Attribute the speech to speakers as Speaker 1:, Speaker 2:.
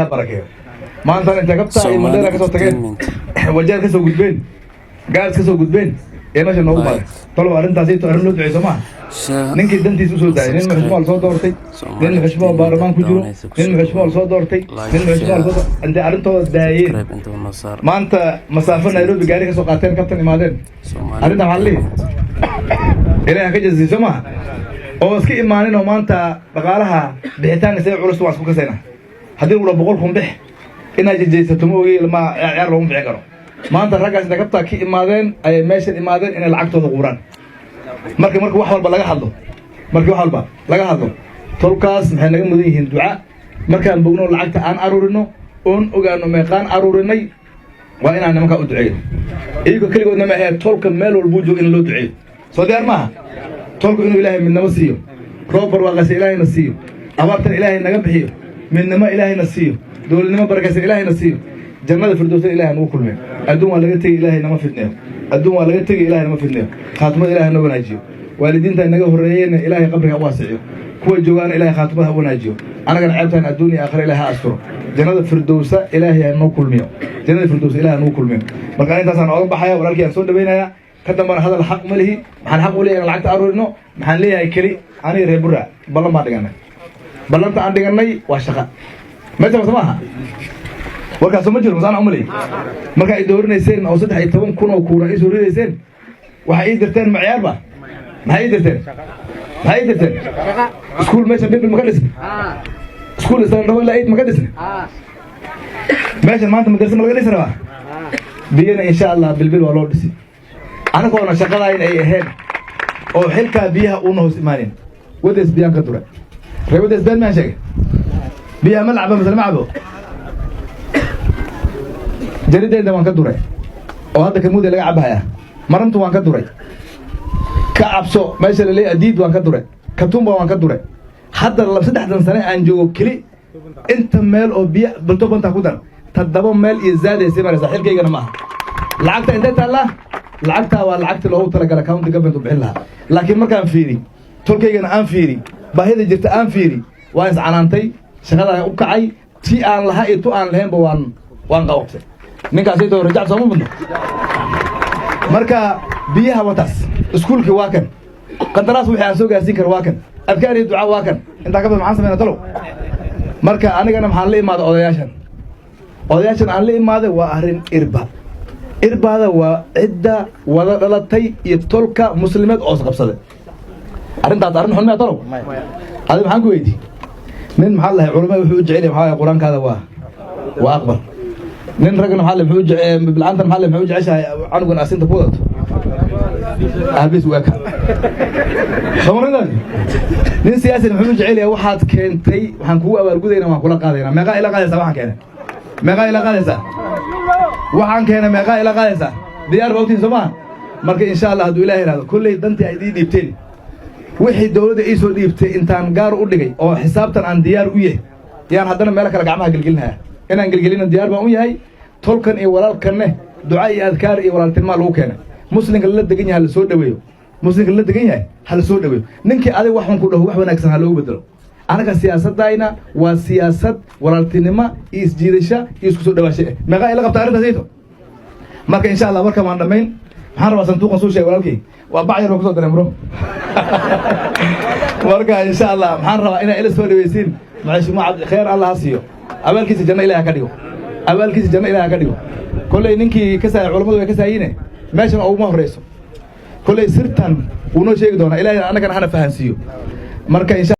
Speaker 1: إله بركة ما أنت قبتها المدينة كسو تكين وجاء كسو قدبين قاعد كسو قدبين يا ماشي نوبة طلبوا أرنت عزيتو أرنو دعي سماه نينكي دنتي سوسو داي نين مخشبال سو دورتي نين مخشبال بارمان كجرو نين مخشبال سو دورتي نين مخشبال سو انت أرنتو دايين ما أنت مسافة نيروبي قاعد كسو قاتين كابتن إمادين أرنت حالي إلى هكذا زي سماه oo iska iimaanin oo maanta dhaqaalaha bixitaanka say culus waa isku kasayna hadii uu boqolkun bix inay jajaysato mooyee ilma ciyaar loo bixin karo maanta ragaas inta kabta ki imaadeen ay meesha imaadeen inay lacagtooda quuraan marka wax walba laga hadlo tolkaas maxay naga mudan yihiin duca markaan bogno lacagta aan aruurino oon ogaano meeqaan aruurinay waa inaan nimanka u duceeyo iyaga kaligoodna ma ahayd tolka meel walba joog in loo duceeyo soo diyaar maaha tolku inuu ilaahay midnimo siiyo roob barwaaqas ilaahayna siiyo abaartan ilaahay naga bixiyo midnimo ilaahayna siiyo dowladnimo barakaas ilaahayna siiyo jannada firdawsa ilaahay nagu kulmeen adduun waa laga tagay ilaahay nama fidneeyo adduun waa laga tagay ilaahay nama fidneeyo khaatimada ilaahay noo wanaajiyo waalidiinta naga horeeyeen ilaahay qabriga u waasiyo kuwa joogaan ilaahay khaatimada u wanaajiyo anagana ceebtaan adduun iyo aakhira ilaahay asturo jannada firdawsa ilaahay noo kulmiyo jannada firdawsa ilaahay nagu kulmiyo marka intaasaan oga baxaya walaalkii aan soo dhaweynaya كدمر هذا الحق ملهي محن حق ولي أنا لعبت أرورينو محن ليه هاي كلي أنا ريبورا بلّن ما دعنا بلّن تعندي عني واشقة ما تبغى سماها وكاسو مجرم زان عملي مركا يدورنا يسين أو صدق يتوم كونوا كورا يسوري يسين وحيدرتين معيار با ما هيدرتين سكول ماشي بيت المقدس سكول إسرائيل ولا أيد مقدس ماشي ما أنت مدرسة مقدس روا بينا إن شاء الله بالبيل والله أنا كنا شغالين أي هاد أو حلقة بيها ونهو سمانين ودس بيان كدورة ودس بيان ما شيء بيها ملعب مثل معبو جريدين ده وان كدورة وهذا كمودة اللي لعبها مرمت وان كدورة كعبسو ما يصير لي أديد وان كدورة كتومبا وان كدورة حتى لو سدح سنة أنجو كلي أنت مال أو بيا بنتوبن تاخدن تدبون مال إزاي يسمى رزاح حلقة يجنا معه لعبت أنت الله لعبتها واللعبت اللي هو ترى قال كاونت قبل تبعلها لكن ما كان فيري تركيا أنا فيري بهذا جرت أنا فيري وايز عنانتي شغلة أوكعي تي أن لها إتو أن لهم وان قوقت نك عسيتو رجعت سامو منه مركا بيها وتاس سكول كواكن قدراس وحي سوق ذكر واكن أذكار الدعاء واكن أنت قبل معاصم أنا طلو مركا أنا محلي ما أودياشن أنا لي ما ذا وأهرن إربادا وعدة ولا غلطي يبتلك مسلمات أو سقبصة أرنت أرن حلمي أطلب هذا محل كويدي من محل علماء وحوج عليه محل القرآن كذا وأكبر من رجل محل وحوج بالعنتر محل وحوج عشاء عنقن أسنت فوضت ألبس وأكل خمرنا من سياسة وحوج عليه واحد كنتي وحنكوا أبرجودينا ما كنا قاعدين ما قاعد إلى قاعد سبحان كنا ما قاعد إلى قاعد waxaan keenay meeqa ila qaadaysa diyaar bawtiin Soomaa marka insha Allah hadu Ilaahay raado kulli dantii ay dhiibteen wixii dawladda ay soo dhiibtay intaan gaar u dhigay oo xisaabtan aan diyaar u yahay yaan hadana meel kale gacmaha galgelinaa inaan galgelina diyaar baan u yahay tolkan iyo walaalkanne ducaa iyo adkaar iyo walaaltinimo lagu keenay muslimka la degan yahay la soo dhaweeyo muslimka la degan yahay hal soo dhaweeyo ninkii aday waxan ku dhaho wax wanaagsan ha loo bedelo anaga siyaasadayna waa siyaasad walaaltinimo iyo isjiidasho iyo isku soo dhawaashay meeqa ila qabta arinta sayto marka insha Allah marka waan dhameyn waxaan rabaa sanduuqan soo sheegay walaalkii waa bacayr oo ku soo dareemro marka insha Allah waxaan rabaa inay ila soo dhaweysiin maciishu ma khair Allah hasiyo abaalkiisa janna ilaahay ka dhigo kulay ninkii ka saay culimadu way ka saayine meeshan oo uma horeyso kulay sirtan uu noo sheegi doona ilaahay anagana hana fahansiyo marka insha